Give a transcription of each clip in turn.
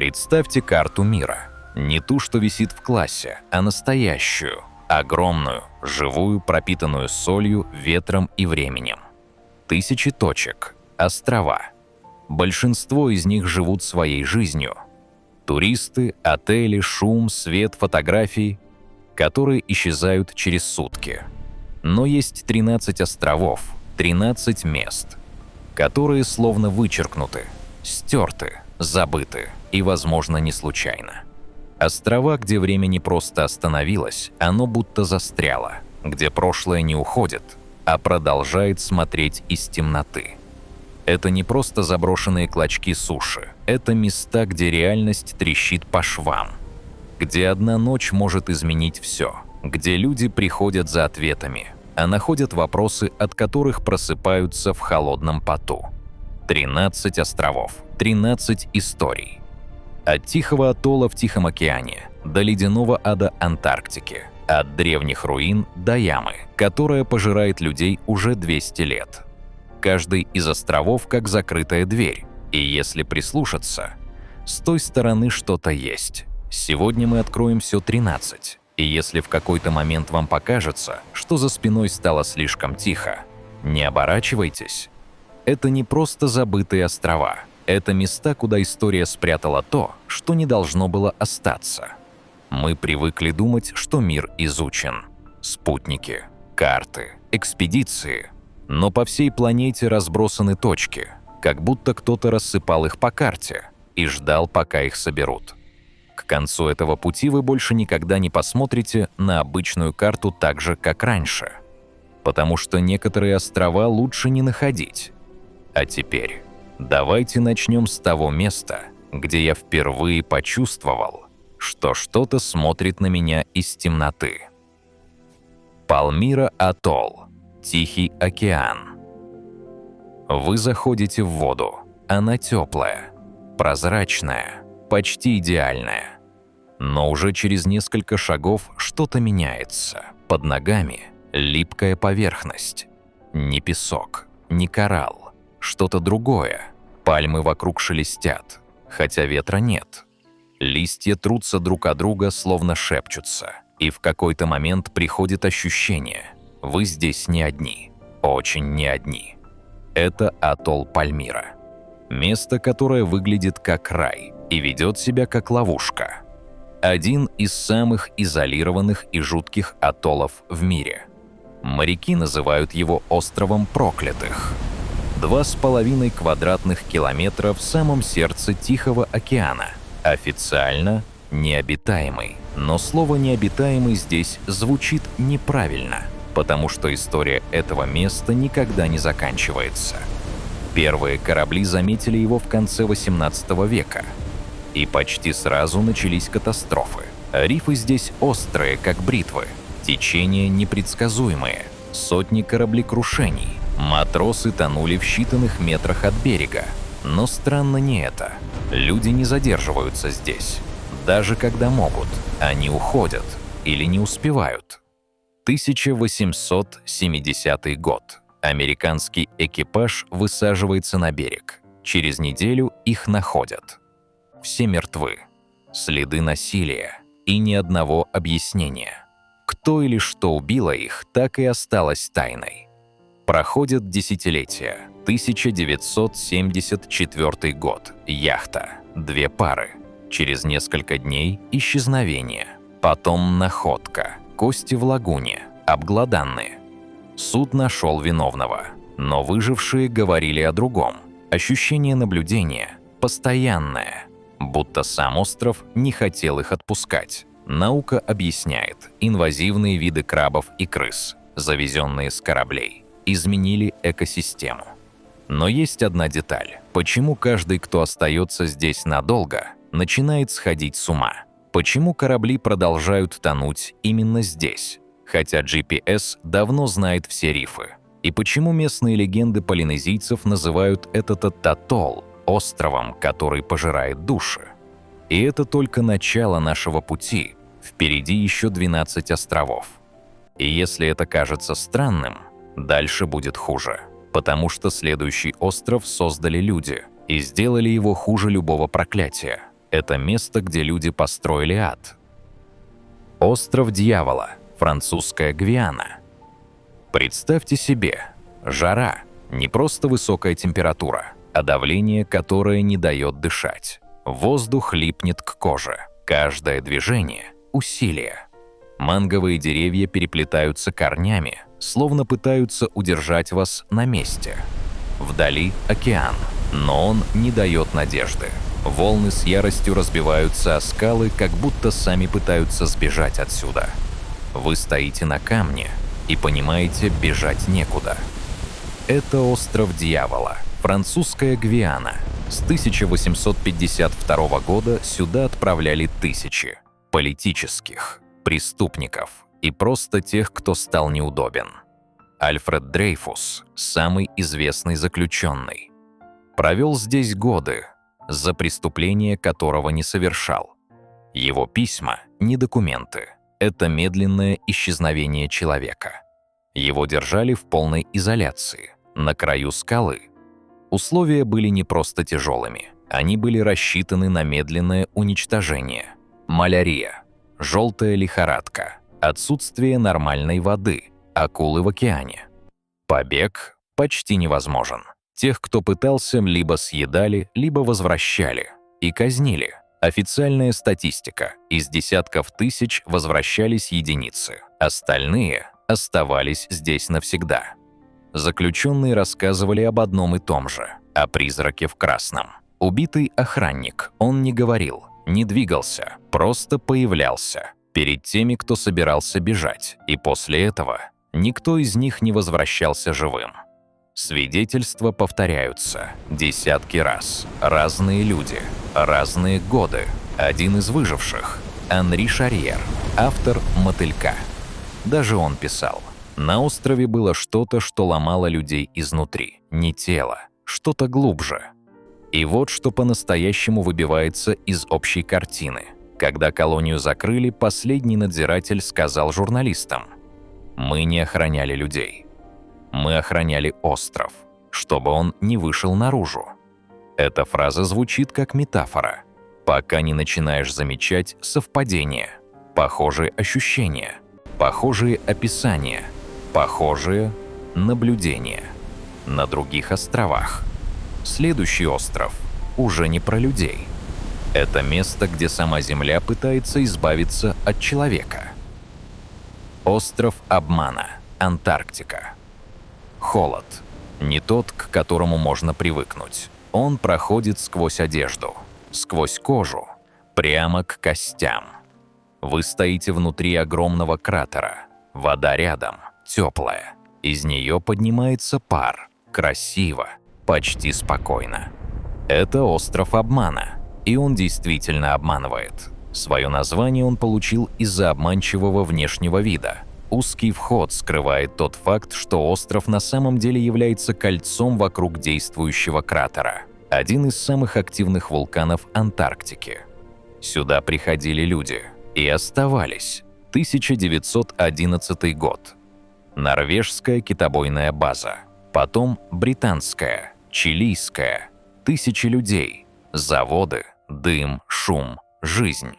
Представьте карту мира. Не ту, что висит в классе, а настоящую, огромную, живую, пропитанную солью, ветром и временем. Тысячи точек, острова. Большинство из них живут своей жизнью. Туристы, отели, шум, свет, фотографии, которые исчезают через сутки. Но есть 13 островов, 13 мест, которые словно вычеркнуты, стерты, забыты и, возможно, не случайно. Острова, где время не просто остановилось, оно будто застряло, где прошлое не уходит, а продолжает смотреть из темноты. Это не просто заброшенные клочки суши, это места, где реальность трещит по швам, где одна ночь может изменить все, где люди приходят за ответами, а находят вопросы, от которых просыпаются в холодном поту. 13 островов, 13 историй. От Тихого атолла в Тихом океане до ледяного ада Антарктики, от древних руин до ямы, которая пожирает людей уже 200 лет. Каждый из островов как закрытая дверь, и если прислушаться, с той стороны что-то есть. Сегодня мы откроем все 13, и если в какой-то момент вам покажется, что за спиной стало слишком тихо, не оборачивайтесь. Это не просто забытые острова, это места, куда история спрятала то, что не должно было остаться. Мы привыкли думать, что мир изучен. Спутники, карты, экспедиции. Но по всей планете разбросаны точки, как будто кто-то рассыпал их по карте и ждал, пока их соберут. К концу этого пути вы больше никогда не посмотрите на обычную карту так же, как раньше. Потому что некоторые острова лучше не находить. А теперь давайте начнем с того места, где я впервые почувствовал, что что-то смотрит на меня из темноты. Палмира атолл. Тихий океан. Вы заходите в воду. Она теплая, прозрачная, почти идеальная. Но уже через несколько шагов что-то меняется. Под ногами липкая поверхность. Не песок, не коралл, что-то другое. Пальмы вокруг шелестят, хотя ветра нет. Листья трутся друг о друга, словно шепчутся. И в какой-то момент приходит ощущение – вы здесь не одни, очень не одни. Это атолл Пальмира. Место, которое выглядит как рай и ведет себя как ловушка. Один из самых изолированных и жутких атоллов в мире. Моряки называют его островом проклятых. 2,5 квадратных километра в самом сердце Тихого океана. Официально необитаемый. Но слово «необитаемый» здесь звучит неправильно, потому что история этого места никогда не заканчивается. Первые корабли заметили его в конце 18 века, и почти сразу начались катастрофы. Рифы здесь острые, как бритвы, течения непредсказуемые, сотни кораблекрушений, матросы тонули в считанных метрах от берега. Но странно не это. Люди не задерживаются здесь. Даже когда могут, они уходят или не успевают. 1870 год. Американский экипаж высаживается на берег. Через неделю их находят. Все мертвы. Следы насилия и ни одного объяснения. Кто или что убило их, так и осталось тайной. Проходят десятилетия. 1974 год. Яхта. 2 пары. Через несколько дней исчезновение. Потом находка. Кости в лагуне, обглоданные. Суд нашел виновного, но выжившие говорили о другом. Ощущение наблюдения постоянное, будто сам остров не хотел их отпускать. Наука объясняет, инвазивные виды крабов и крыс, завезенные с кораблей, изменили экосистему. Но есть одна деталь. Почему каждый, кто остается здесь надолго, начинает сходить с ума? Почему корабли продолжают тонуть именно здесь, хотя GPS давно знает все рифы? И почему местные легенды полинезийцев называют этот атолл островом, который пожирает души? И это только начало нашего пути. Впереди еще 12 островов. И если это кажется странным, дальше будет хуже. Потому что следующий остров создали люди и сделали его хуже любого проклятия. Это место, где люди построили ад. Остров Дьявола, французская Гвиана. Представьте себе, жара, не просто высокая температура, а давление, которое не дает дышать. Воздух липнет к коже. Каждое движение – усилие. Манговые деревья переплетаются корнями, словно пытаются удержать вас на месте. Вдали океан, но он не дает надежды. Волны с яростью разбиваются о скалы, как будто сами пытаются сбежать отсюда. Вы стоите на камне и понимаете, бежать некуда. Это остров Дьявола, французская Гвиана. С 1852 года сюда отправляли тысячи политических, преступников и просто тех, кто стал неудобен. Альфред Дрейфус, самый известный заключенный, провел здесь годы, за преступление которого не совершал. Его письма – не документы, это медленное исчезновение человека. Его держали в полной изоляции, на краю скалы. Условия были не просто тяжелыми, они были рассчитаны на медленное уничтожение. Малярия, желтая лихорадка, отсутствие нормальной воды, акулы в океане. Побег почти невозможен. Тех, кто пытался, либо съедали, либо возвращали и казнили. Официальная статистика: из десятков тысяч возвращались единицы, остальные оставались здесь навсегда. Заключенные рассказывали об одном и том же – о призраке в красном. Убитый охранник, он не говорил, не двигался, просто появлялся перед теми, кто собирался бежать, и после этого никто из них не возвращался живым. Свидетельства повторяются десятки раз. Разные люди, разные годы. Один из выживших – Анри Шарьер, автор «Мотылька». Даже он писал: «На острове было что-то, что ломало людей изнутри, не тело, что-то глубже». И вот что по-настоящему выбивается из общей картины. Когда колонию закрыли, последний надзиратель сказал журналистам: «Мы не охраняли людей. Мы охраняли остров, чтобы он не вышел наружу». Эта фраза звучит как метафора, пока не начинаешь замечать совпадения, похожие ощущения, похожие описания, похожие наблюдения на других островах. Следующий остров уже не про людей. Это место, где сама Земля пытается избавиться от человека. Остров обмана, Антарктика. Холод. Не тот, к которому можно привыкнуть. Он проходит сквозь одежду, сквозь кожу, прямо к костям. Вы стоите внутри огромного кратера. Вода рядом, теплая. Из нее поднимается пар. Красиво, почти спокойно. Это остров обмана, и он действительно обманывает. Свое название он получил из-за обманчивого внешнего вида. Узкий вход скрывает тот факт, что остров на самом деле является кольцом вокруг действующего кратера, один из самых активных вулканов Антарктики. Сюда приходили люди и оставались. 1911 год. Норвежская китобойная база. Потом британская, чилийская. Тысячи людей, заводы, дым, шум, жизнь.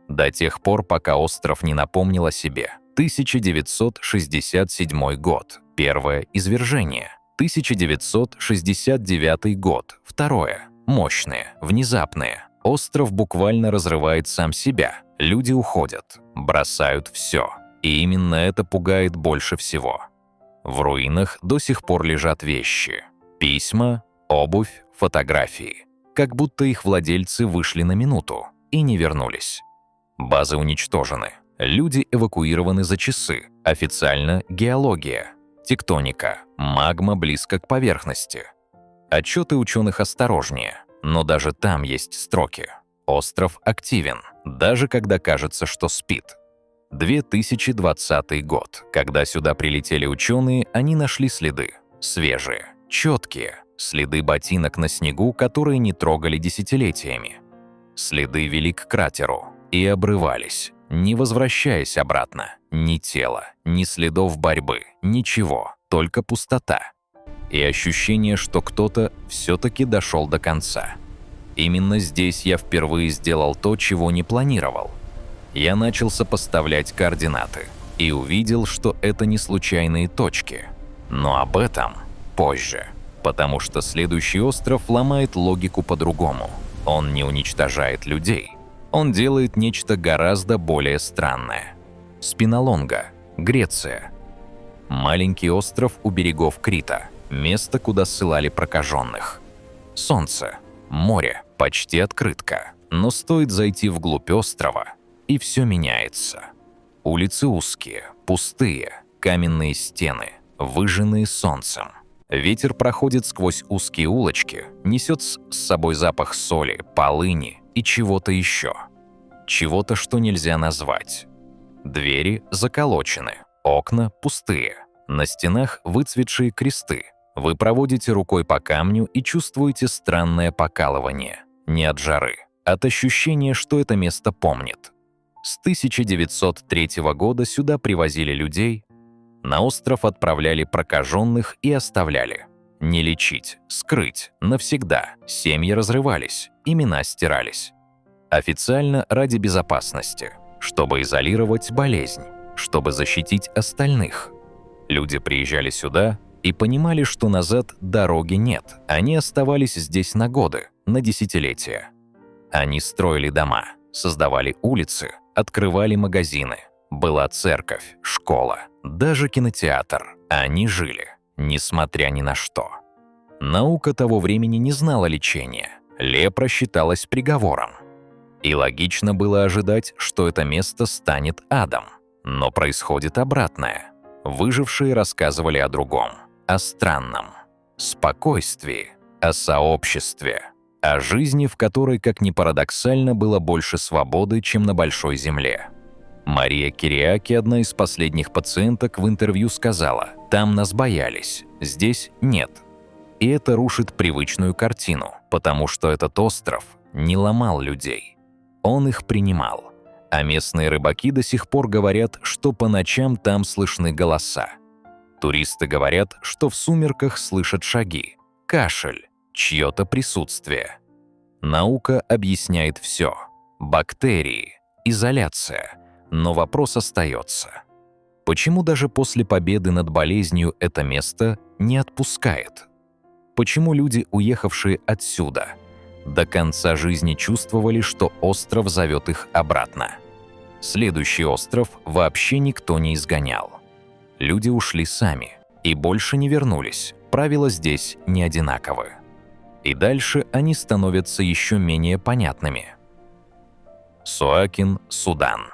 До тех пор, пока остров не напомнил о себе. 1967 год. Первое извержение. 1969 год. Второе. Мощные, внезапные. Остров буквально разрывает сам себя. Люди уходят, бросают все. И именно это пугает больше всего. В руинах до сих пор лежат вещи. Письма, обувь, фотографии. Как будто их владельцы вышли на минуту и не вернулись. Базы уничтожены. Люди эвакуированы за часы. Официально геология, тектоника, магма близко к поверхности. Отчеты ученых осторожнее, но даже там есть строки. Остров активен, даже когда кажется, что спит. 2020 год. Когда сюда прилетели ученые, они нашли следы. Свежие, четкие. Следы ботинок на снегу, которые не трогали десятилетиями. Следы вели к кратеру и обрывались, не возвращаясь обратно. Ни тела, ни следов борьбы, ничего, только пустота. И ощущение, что кто-то все-таки дошел до конца. Именно здесь я впервые сделал то, чего не планировал. Я начал сопоставлять координаты и увидел, что это не случайные точки. Но об этом позже, потому что следующий остров ломает логику по-другому. Он не уничтожает людей. Он делает нечто гораздо более странное. Спинолонга, Греция. Маленький остров у берегов Крита, место, куда ссылали прокаженных. Солнце, море, почти открытка, но стоит зайти вглубь острова, и все меняется. Улицы узкие, пустые, каменные стены, выжженные солнцем. Ветер проходит сквозь узкие улочки, несет с собой запах соли, полыни и чего-то еще. Чего-то, что нельзя назвать. Двери заколочены, окна пустые, на стенах выцветшие кресты. Вы проводите рукой по камню и чувствуете странное покалывание. Не от жары, от ощущения, что это место помнит. С 1903 года сюда привозили людей, на остров отправляли прокаженных и оставляли. Не лечить, скрыть, навсегда. Семьи разрывались, имена стирались. Официально ради безопасности, чтобы изолировать болезнь, чтобы защитить остальных. Люди приезжали сюда и понимали, что назад дороги нет. Они оставались здесь на годы, на десятилетия. Они строили дома, создавали улицы, открывали магазины. Была церковь, школа, даже кинотеатр. Они жили, несмотря ни на что. Наука того времени не знала лечения. Лепра считалась приговором. И логично было ожидать, что это место станет адом. Но происходит обратное. Выжившие рассказывали о другом, о странном, спокойствии, о сообществе, о жизни, в которой, как ни парадоксально, было больше свободы, чем на Большой Земле. Мария Кириаки, одна из последних пациенток, в интервью сказала: «Там нас боялись, здесь нет». И это рушит привычную картину, потому что этот остров не ломал людей. Он их принимал. А местные рыбаки до сих пор говорят, что по ночам там слышны голоса. Туристы говорят, что в сумерках слышат шаги, кашель, чье-то присутствие. Наука объясняет все. Бактерии, изоляция. Но вопрос остается. Почему даже после победы над болезнью это место не отпускает? Почему люди, уехавшие отсюда, до конца жизни чувствовали, что остров зовет их обратно? Следующий остров вообще никто не изгонял. Люди ушли сами и больше не вернулись. Правила здесь не одинаковы. И дальше они становятся еще менее понятными. Суакин, Судан.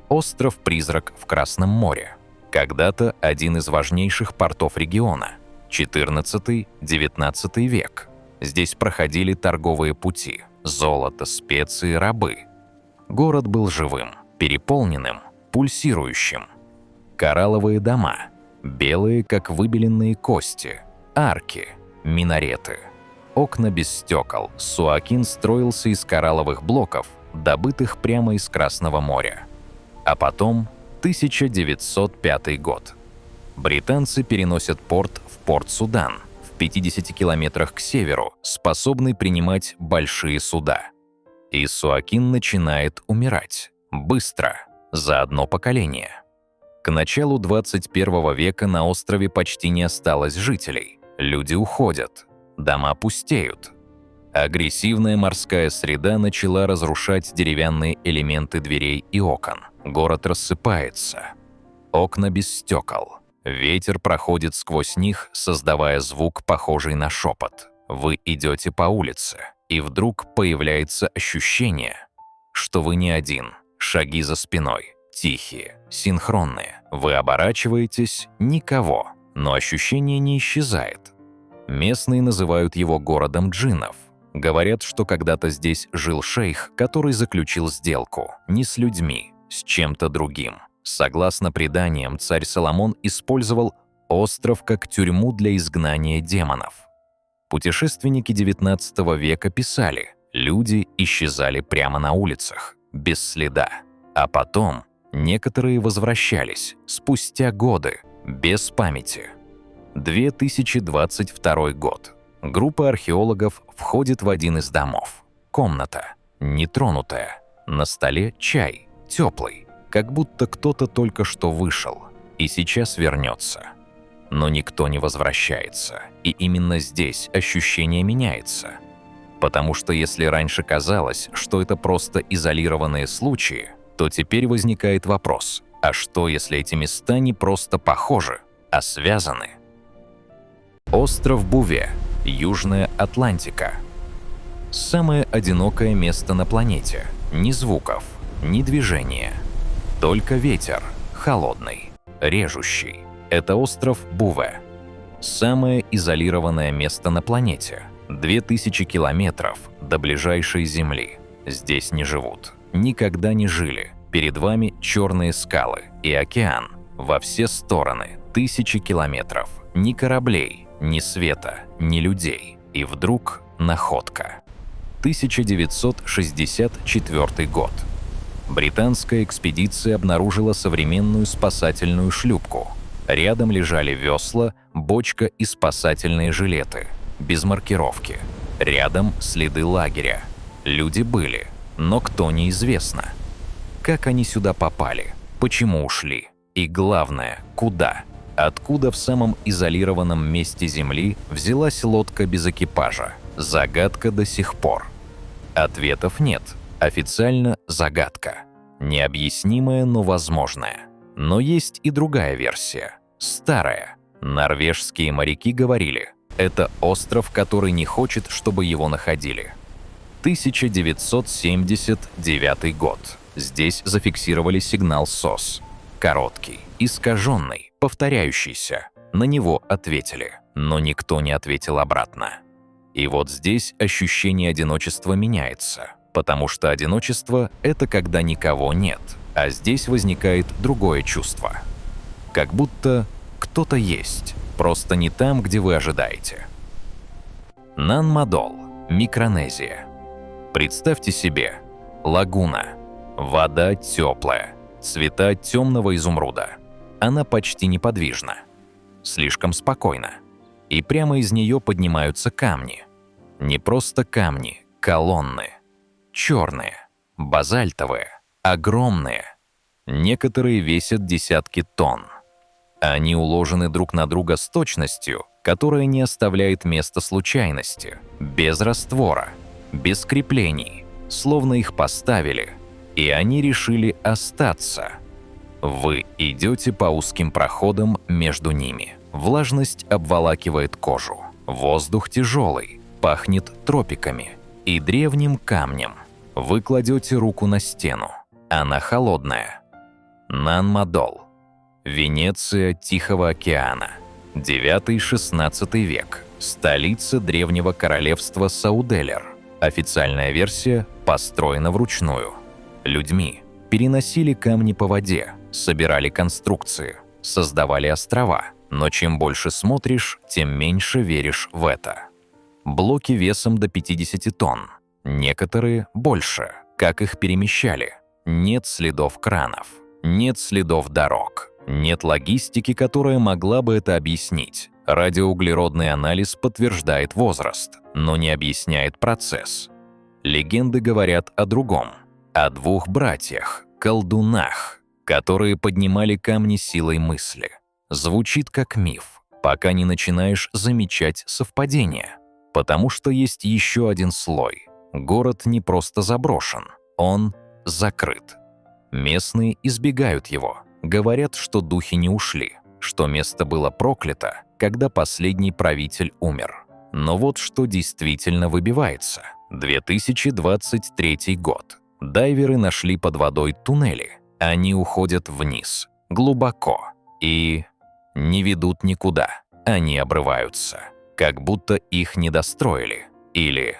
Остров-призрак в Красном море. Когда-то один из важнейших портов региона. 14-19 век. Здесь проходили торговые пути, золото, специи, рабы. Город был живым, переполненным, пульсирующим. Коралловые дома, белые, как выбеленные кости, арки, минареты. Окна без стекол. Суакин строился из коралловых блоков, добытых прямо из Красного моря. А потом 1905 год. Британцы переносят порт в Порт-Судан, в 50 километрах к северу, способный принимать большие суда. И Суакин начинает умирать. Быстро. За одно поколение. К началу 21 века на острове почти не осталось жителей. Люди уходят. Дома пустеют. Агрессивная морская среда начала разрушать деревянные элементы дверей и окон. Город рассыпается. Окна без стекол. Ветер проходит сквозь них, создавая звук, похожий на шепот. Вы идете по улице, и вдруг появляется ощущение, что вы не один. Шаги за спиной, тихие, синхронные. Вы оборачиваетесь — никого, но ощущение не исчезает. Местные называют его городом джиннов. Говорят, что когда-то здесь жил шейх, который заключил сделку не с людьми, с чем-то другим. Согласно преданиям, царь Соломон использовал остров как тюрьму для изгнания демонов. Путешественники XIX века писали: люди исчезали прямо на улицах, без следа. А потом некоторые возвращались спустя годы, без памяти. 2022 год. Группа археологов входит в один из домов. Комната, нетронутая. На столе чай, теплый, как будто кто-то только что вышел и сейчас вернется. Но никто не возвращается, и именно здесь ощущение меняется. Потому что если раньше казалось, что это просто изолированные случаи, то теперь возникает вопрос, а что если эти места не просто похожи, а связаны? Остров Буве, Южная Атлантика. Самое одинокое место на планете. Ни звуков, ни движения. Только ветер, холодный, режущий. Это остров Буве. Самое изолированное место на планете. 2000 километров до ближайшей Земли. Здесь не живут. Никогда не жили. Перед вами черные скалы и океан. Во все стороны 1000 километров. Ни кораблей, ни света, ни людей. И вдруг находка. 1964 год. Британская экспедиция обнаружила современную спасательную шлюпку. Рядом лежали весла, бочка и спасательные жилеты. Без маркировки. Рядом следы лагеря. Люди были, но кто неизвестно. Как они сюда попали? Почему ушли? И главное, куда? Откуда в самом изолированном месте Земли взялась лодка без экипажа? Загадка до сих пор. Ответов нет. Официально загадка. Необъяснимая, но возможная. Но есть и другая версия. Старая. Норвежские моряки говорили, это остров, который не хочет, чтобы его находили. 1979 год. Здесь зафиксировали сигнал СОС. Короткий, искаженный, повторяющийся. На него ответили, но никто не ответил обратно. И вот здесь ощущение одиночества меняется, потому что одиночество – это когда никого нет, а здесь возникает другое чувство. Как будто кто-то есть, просто не там, где вы ожидаете. Нан-Мадол, Микронезия. Представьте себе, лагуна, вода теплая, цвета темного изумруда. Она почти неподвижна, слишком спокойна. И прямо из нее поднимаются камни. Не просто камни, колонны. Черные, базальтовые, огромные. Некоторые весят десятки тонн. Они уложены друг на друга с точностью, которая не оставляет места случайности, без раствора, без креплений, словно их поставили, и они решили остаться. Вы идете по узким проходам между ними. Влажность обволакивает кожу. Воздух тяжелый, пахнет тропиками и древним камнем. Вы кладете руку на стену. Она холодная. Нан-Мадол. Венеция Тихого океана. 9-16 век. Столица древнего королевства Сауделер. Официальная версия построена вручную. Людьми. Переносили камни по воде, собирали конструкции, создавали острова. Но чем больше смотришь, тем меньше веришь в это. Блоки весом до 50 тонн. Некоторые больше. Как их перемещали? Нет следов кранов. Нет следов дорог. Нет логистики, которая могла бы это объяснить. Радиоуглеродный анализ подтверждает возраст, но не объясняет процесс. Легенды говорят о другом. О двух братьях, колдунах, которые поднимали камни силой мысли. Звучит как миф, пока не начинаешь замечать совпадения. Потому что есть еще один слой. Город не просто заброшен, он закрыт. Местные избегают его. Говорят, что духи не ушли, что место было проклято, когда последний правитель умер. Но вот что действительно выбивается. 2023 год. Дайверы нашли под водой туннели. Они уходят вниз, глубоко, и не ведут никуда. Они обрываются, как будто их не достроили. Или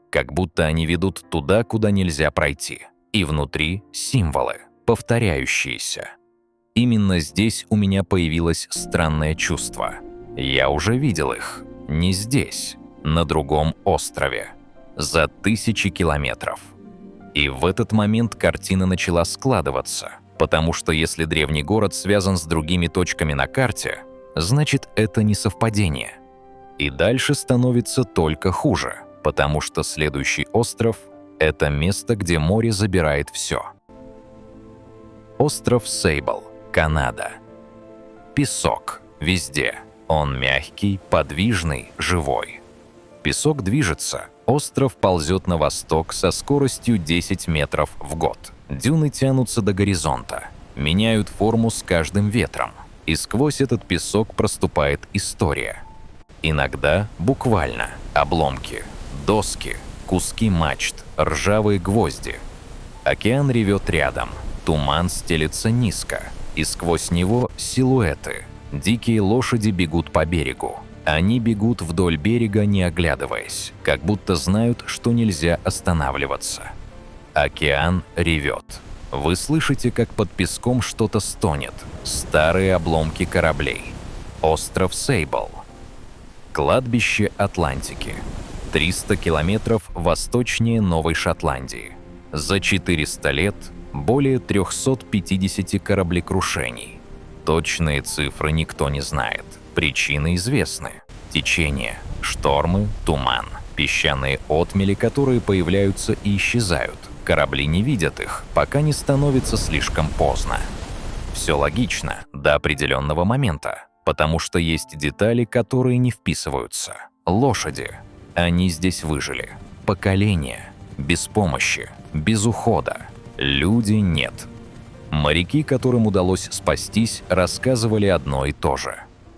как будто они ведут туда, куда нельзя пройти. И внутри символы, повторяющиеся. Именно здесь у меня появилось странное чувство. Я уже видел их. Не здесь, на другом острове. За 1000 километров. И в этот момент картина начала складываться. Потому что если древний город связан с другими точками на карте, значит, это не совпадение. И дальше становится только хуже, потому что следующий остров – это место, где море забирает все. Остров Сейбл, Канада. Песок везде. Он мягкий, подвижный, живой. Песок движется. Остров ползет на восток со скоростью 10 метров в год. Дюны тянутся до горизонта, меняют форму с каждым ветром. И сквозь этот песок проступает история. Иногда буквально обломки, доски, куски мачт, ржавые гвозди. Океан ревет рядом, туман стелется низко, и сквозь него силуэты. Дикие лошади бегут по берегу. Они бегут вдоль берега, не оглядываясь, как будто знают, что нельзя останавливаться. Океан ревет. Вы слышите, как под песком что-то стонет. Старые обломки кораблей. Остров Сейбл. Кладбище Атлантики. 300 километров восточнее Новой Шотландии. За 400 лет более 350 кораблекрушений. Точные цифры никто не знает. Причины известны. Течение, штормы, туман, песчаные отмели, которые появляются и исчезают. Корабли не видят их, пока не становится слишком поздно. Все логично до определенного момента, потому что есть детали, которые не вписываются. Лошади. Они здесь выжили. Поколения. Без помощи. Без ухода. Люди нет. Моряки, которым удалось спастись, рассказывали одно и то же.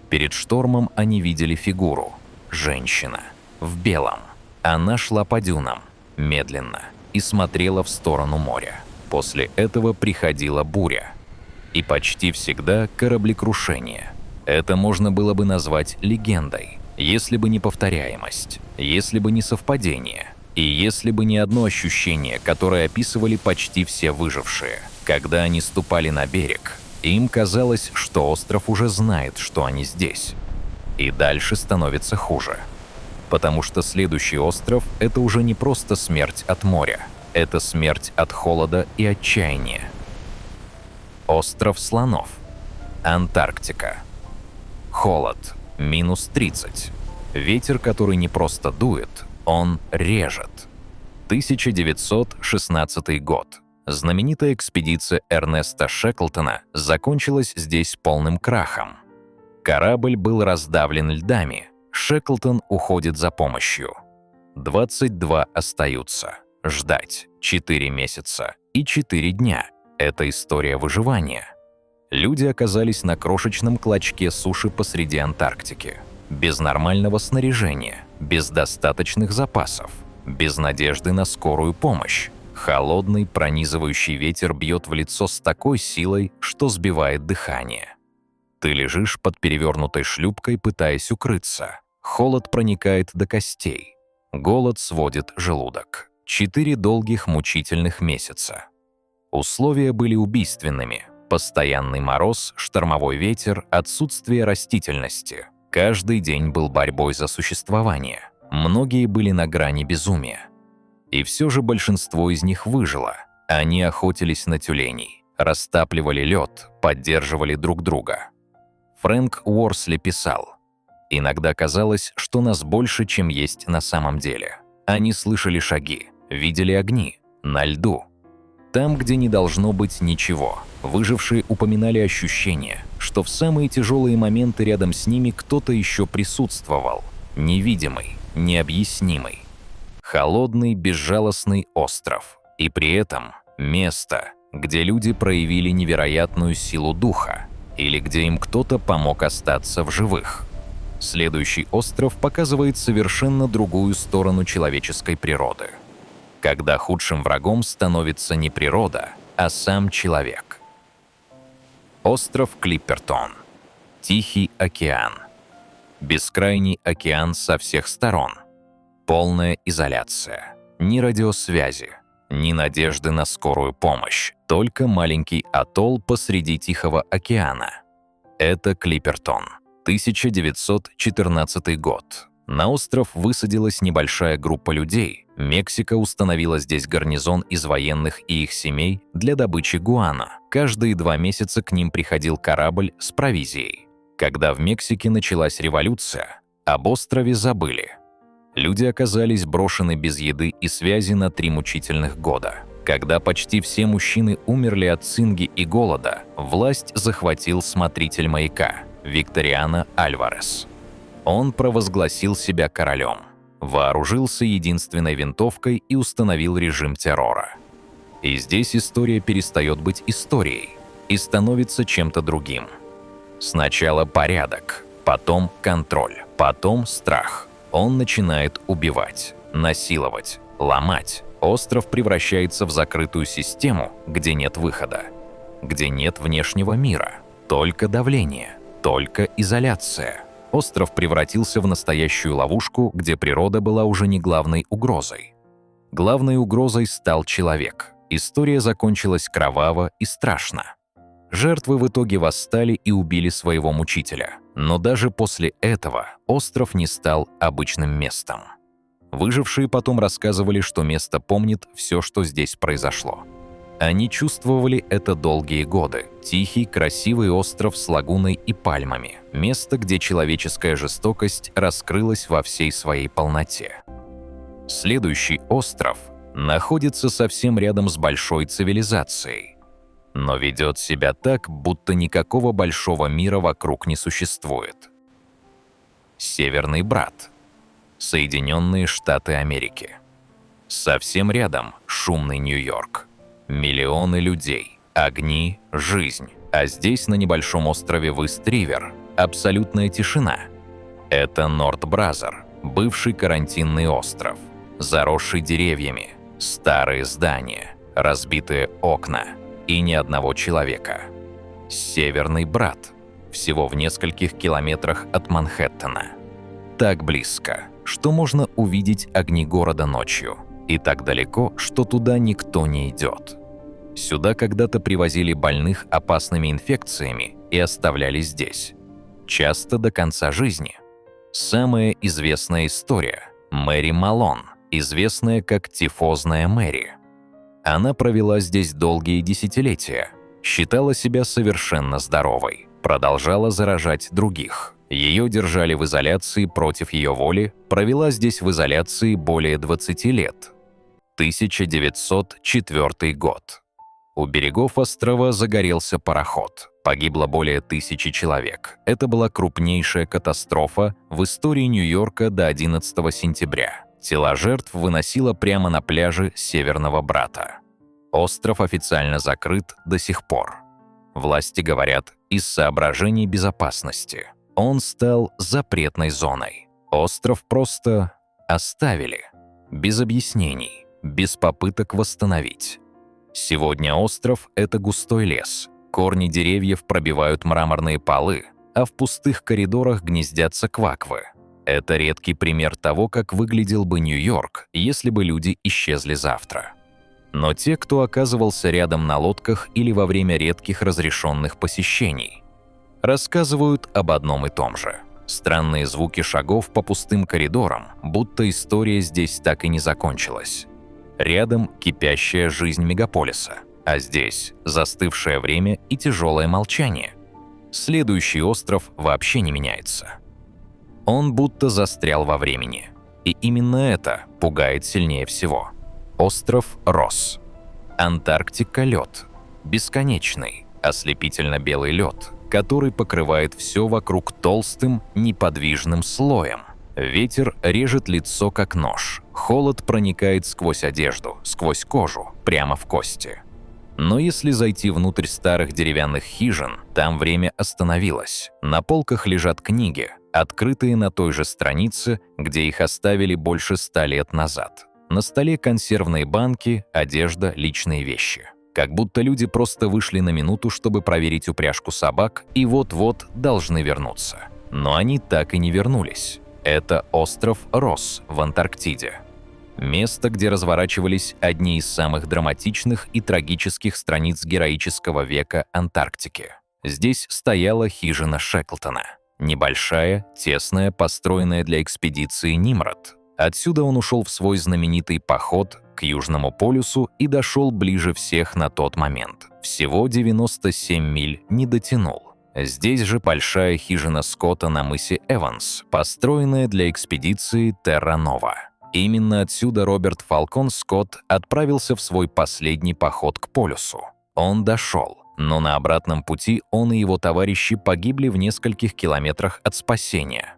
Перед штормом они видели фигуру. Женщина. В белом. Она шла по дюнам. Медленно. И смотрела в сторону моря. После этого приходила буря. И почти всегда кораблекрушение. Это можно было бы назвать легендой, если бы не повторяемость, если бы не совпадение, и если бы не одно ощущение, которое описывали почти все выжившие. Когда они ступали на берег, им казалось, что остров уже знает, что они здесь. И дальше становится хуже. Потому что следующий остров – это уже не просто смерть от моря, это смерть от холода и отчаяния. Остров Слонов. Антарктика. Холод. Минус 30. Ветер, который не просто дует, он режет. 1916 год. Знаменитая экспедиция Эрнеста Шеклтона закончилась здесь полным крахом. Корабль был раздавлен льдами. Шеклтон уходит за помощью. 22 остаются. Ждать 4 месяца и 4 дня. Это история выживания. Люди оказались на крошечном клочке суши посреди Антарктики. Без нормального снаряжения, без достаточных запасов, без надежды на скорую помощь. Холодный, пронизывающий ветер бьет в лицо с такой силой, что сбивает дыхание. Ты лежишь под перевернутой шлюпкой, пытаясь укрыться. Холод проникает до костей. Голод сводит желудок. 4 долгих мучительных месяца. Условия были убийственными. Постоянный мороз, штормовой ветер, отсутствие растительности. Каждый день был борьбой за существование. Многие были на грани безумия. И все же большинство из них выжило. Они охотились на тюленей, растапливали лед, поддерживали друг друга. Фрэнк Уорсли писал: «Иногда казалось, что нас больше, чем есть на самом деле. Они слышали шаги, видели огни, на льду. Там, где не должно быть ничего, выжившие упоминали ощущение, что в самые тяжелые моменты рядом с ними кто-то еще присутствовал, невидимый, необъяснимый. Холодный, безжалостный остров, и при этом место, где люди проявили невероятную силу духа, или где им кто-то помог остаться в живых». Следующий остров показывает совершенно другую сторону человеческой природы. Когда худшим врагом становится не природа, а сам человек. Остров Клиппертон. Тихий океан. Бескрайний океан со всех сторон. Полная изоляция. Ни радиосвязи, ни надежды на скорую помощь. Только маленький атолл посреди Тихого океана. Это Клиппертон. 1914 год. На остров высадилась небольшая группа людей. Мексика установила здесь гарнизон из военных и их семей для добычи гуано. Каждые 2 месяца к ним приходил корабль с провизией. Когда в Мексике началась революция, Об острове забыли. Люди оказались брошены без еды и связи на 3 мучительных года. Когда почти все мужчины умерли от цинги и голода, власть захватил смотритель маяка Викториано Альварес. Он провозгласил себя королем, вооружился единственной винтовкой и установил режим террора. И здесь история перестает быть историей и становится чем-то другим. Сначала порядок, потом контроль, потом страх. Он начинает убивать, насиловать, ломать. Остров превращается в закрытую систему, где нет выхода, где нет внешнего мира, только давление, только изоляция. Остров превратился в настоящую ловушку, где природа была уже не главной угрозой. Главной угрозой стал человек. История закончилась кроваво и страшно. Жертвы в итоге восстали и убили своего мучителя. Но даже после этого остров не стал обычным местом. Выжившие потом рассказывали, что место помнит все, что здесь произошло. Они чувствовали это долгие годы. Тихий, красивый остров с лагуной и пальмами. Место, где человеческая жестокость раскрылась во всей своей полноте. Следующий остров находится совсем рядом с большой цивилизацией, но ведет себя так, будто никакого большого мира вокруг не существует. Северный брат. Соединенные Штаты Америки. Совсем рядом шумный Нью-Йорк. Миллионы людей, огни, жизнь. А здесь, на небольшом острове Ист-Ривер, абсолютная тишина. Это Норт-Бразер, бывший карантинный остров, заросший деревьями, старые здания, разбитые окна и ни одного человека. Северный брат, всего в нескольких километрах от Манхэттена. Так близко, что можно увидеть огни города ночью, и так далеко, что туда никто не идет. Сюда когда-то привозили больных опасными инфекциями и оставляли здесь. Часто до конца жизни. Самая известная история – Мэри Малон, известная как тифозная Мэри. Она провела здесь долгие десятилетия, считала себя совершенно здоровой, продолжала заражать других. Ее держали в изоляции против ее воли, провела здесь в изоляции более 20 лет. 1904 год. У берегов острова загорелся пароход. Погибло более 1000 человек. Это была крупнейшая катастрофа в истории Нью-Йорка до 11 сентября. Тела жертв выносило прямо на пляже Северного брата. Остров официально закрыт до сих пор. Власти говорят, из соображений безопасности. Он стал запретной зоной. Остров просто оставили. Без объяснений, без попыток восстановить. Сегодня остров – это густой лес. Корни деревьев пробивают мраморные полы, а в пустых коридорах гнездятся кваквы. Это редкий пример того, как выглядел бы Нью-Йорк, если бы люди исчезли завтра. Но те, кто оказывался рядом на лодках или во время редких разрешенных посещений, рассказывают об одном и том же. Странные звуки шагов по пустым коридорам, будто история здесь так и не закончилась. Рядом кипящая жизнь мегаполиса, а здесь застывшее время и тяжелое молчание. Следующий остров вообще не меняется. Он будто застрял во времени. И именно это пугает сильнее всего. Остров Росс. Антарктика – лед. Бесконечный, ослепительно-белый лед, который покрывает все вокруг толстым, неподвижным слоем. Ветер режет лицо как нож. Холод проникает сквозь одежду, сквозь кожу, прямо в кости. Но если зайти внутрь старых деревянных хижин, там время остановилось. На полках лежат книги, открытые на той же странице, где их оставили больше 100 лет назад. На столе консервные банки, одежда, личные вещи. Как будто люди просто вышли на минуту, чтобы проверить упряжку собак, и вот-вот должны вернуться. Но они так и не вернулись. Это остров Росс в Антарктиде. Место, где разворачивались одни из самых драматичных и трагических страниц героического века Антарктики. Здесь стояла хижина Шеклтона. Небольшая, тесная, построенная для экспедиции Нимрод. Отсюда он ушел в свой знаменитый поход к Южному полюсу и дошел ближе всех на тот момент. Всего 97 миль не дотянул. Здесь же большая хижина Скотта на мысе Эванс, построенная для экспедиции Терра Нова. Именно отсюда Роберт Фалкон Скотт отправился в свой последний поход к полюсу. Он дошел, но на обратном пути он и его товарищи погибли в нескольких километрах от спасения.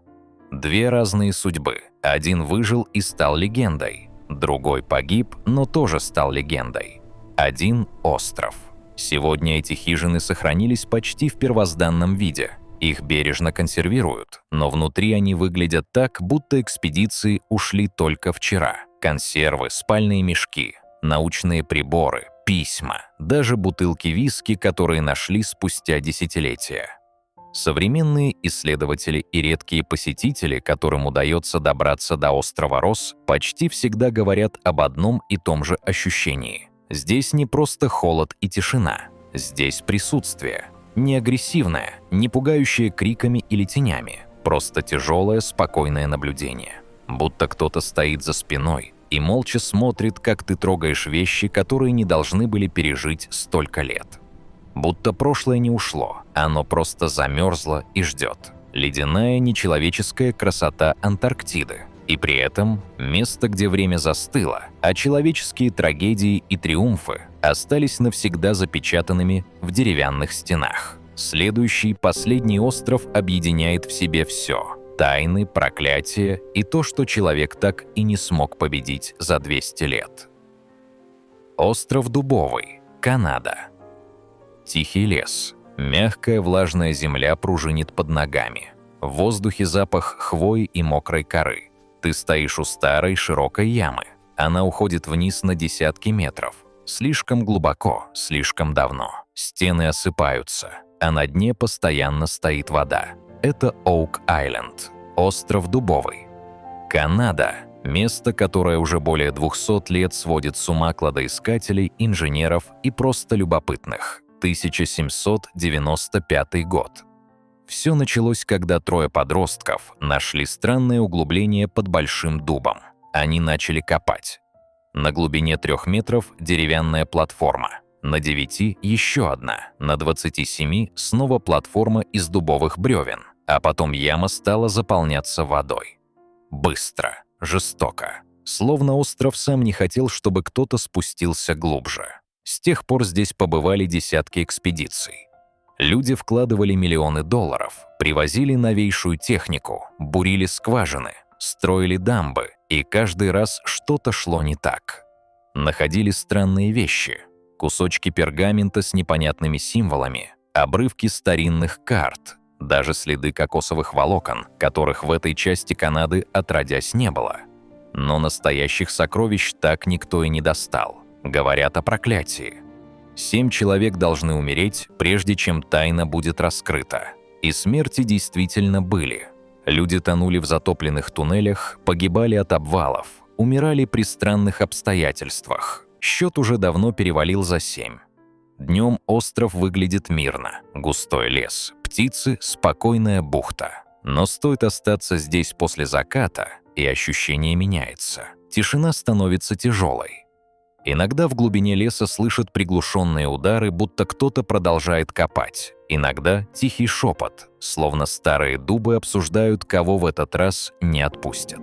Две разные судьбы. Один выжил и стал легендой. Другой погиб, но тоже стал легендой. Один остров. Сегодня эти хижины сохранились почти в первозданном виде. Их бережно консервируют, но внутри они выглядят так, будто экспедиции ушли только вчера. Консервы, спальные мешки, научные приборы, письма, даже бутылки виски, которые нашли спустя десятилетия. Современные исследователи и редкие посетители, которым удается добраться до острова Росс, почти всегда говорят об одном и том же ощущении. Здесь не просто холод и тишина, здесь присутствие. Не агрессивное, не пугающее криками или тенями, просто тяжелое, спокойное наблюдение. Будто кто-то стоит за спиной и молча смотрит, как ты трогаешь вещи, которые не должны были пережить столько лет. Будто прошлое не ушло, оно просто замерзло и ждет. Ледяная нечеловеческая красота Антарктиды. И при этом место, где время застыло, а человеческие трагедии и триумфы остались навсегда запечатанными в деревянных стенах. Следующий, последний остров объединяет в себе все – тайны, проклятия и то, что человек так и не смог победить за 200 лет. Остров Дубовый, Канада. Тихий лес. Мягкая влажная земля пружинит под ногами. В воздухе запах хвои и мокрой коры. Ты стоишь у старой широкой ямы. Она уходит вниз на десятки метров. Слишком глубоко, слишком давно. Стены осыпаются, а на дне постоянно стоит вода. Это Оук-Айленд, остров Дубовый. Канада – место, которое уже более 200 лет сводит с ума кладоискателей, инженеров и просто любопытных. 1795 год. Все началось, когда трое подростков нашли странное углубление под большим дубом. Они начали копать. На глубине 3 метров деревянная платформа. На 9 еще одна. На 27 снова платформа из дубовых бревен. А потом яма стала заполняться водой. Быстро, жестоко. Словно остров сам не хотел, чтобы кто-то спустился глубже. С тех пор здесь побывали десятки экспедиций. Люди вкладывали миллионы долларов, привозили новейшую технику, бурили скважины, строили дамбы, и каждый раз что-то шло не так. Находили странные вещи, кусочки пергамента с непонятными символами, обрывки старинных карт, даже следы кокосовых волокон, которых в этой части Канады отродясь не было. Но настоящих сокровищ так никто и не достал. Говорят о проклятии. 7 человек должны умереть, прежде чем тайна будет раскрыта. И смерти действительно были. Люди тонули в затопленных туннелях, погибали от обвалов, умирали при странных обстоятельствах. Счет уже давно перевалил за 7. Днем остров выглядит мирно. Густой лес, птицы, спокойная бухта. Но стоит остаться здесь после заката, и ощущение меняется. Тишина становится тяжелой. Иногда в глубине леса слышат приглушенные удары, будто кто-то продолжает копать. Иногда тихий шепот, словно старые дубы обсуждают, кого в этот раз не отпустят.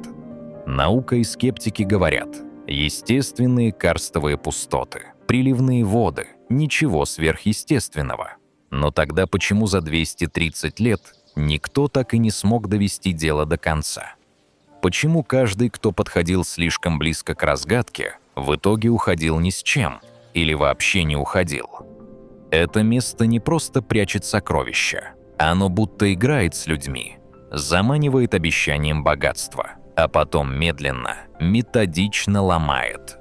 Наука и скептики говорят: естественные карстовые пустоты, приливные воды, ничего сверхъестественного. Но тогда почему за 230 лет никто так и не смог довести дело до конца? Почему каждый, кто подходил слишком близко к разгадке, в итоге уходил ни с чем или вообще не уходил? Это место не просто прячет сокровища, оно будто играет с людьми, заманивает обещанием богатства, а потом медленно, методично ломает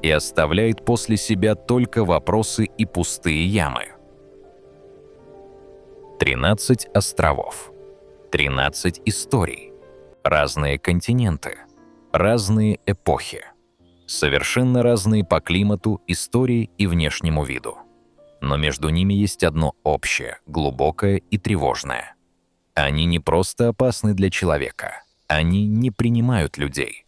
и оставляет после себя только вопросы и пустые ямы. 13 островов, 13 историй, разные континенты, разные эпохи. Совершенно разные по климату, истории и внешнему виду. Но между ними есть одно общее, глубокое и тревожное. Они не просто опасны для человека, они не принимают людей.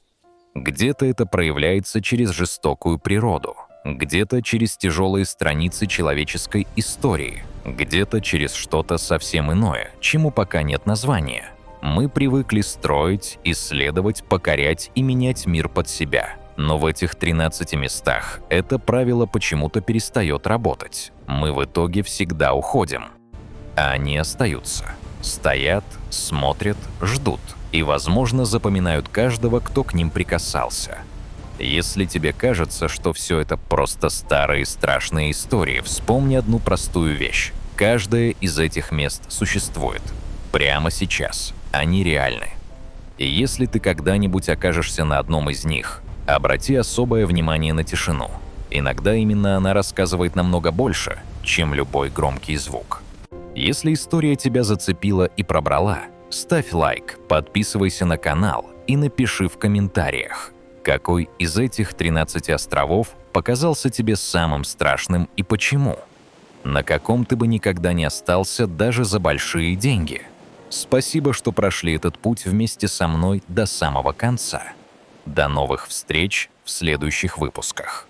Где-то это проявляется через жестокую природу, где-то через тяжелые страницы человеческой истории, где-то через что-то совсем иное, чему пока нет названия. Мы привыкли строить, исследовать, покорять и менять мир под себя. Но в этих 13 местах это правило почему-то перестает работать. Мы в итоге всегда уходим. А они остаются. Стоят, смотрят, ждут и, возможно, запоминают каждого, кто к ним прикасался. Если тебе кажется, что все это просто старые страшные истории, вспомни одну простую вещь. Каждое из этих мест существует. Прямо сейчас. Они реальны. И если ты когда-нибудь окажешься на одном из них, обрати особое внимание на тишину. Иногда именно она рассказывает намного больше, чем любой громкий звук. Если история тебя зацепила и пробрала, ставь лайк, подписывайся на канал и напиши в комментариях, какой из этих 13 островов показался тебе самым страшным и почему. На каком ты бы никогда не остался даже за большие деньги. Спасибо, что прошли этот путь вместе со мной до самого конца. До новых встреч в следующих выпусках.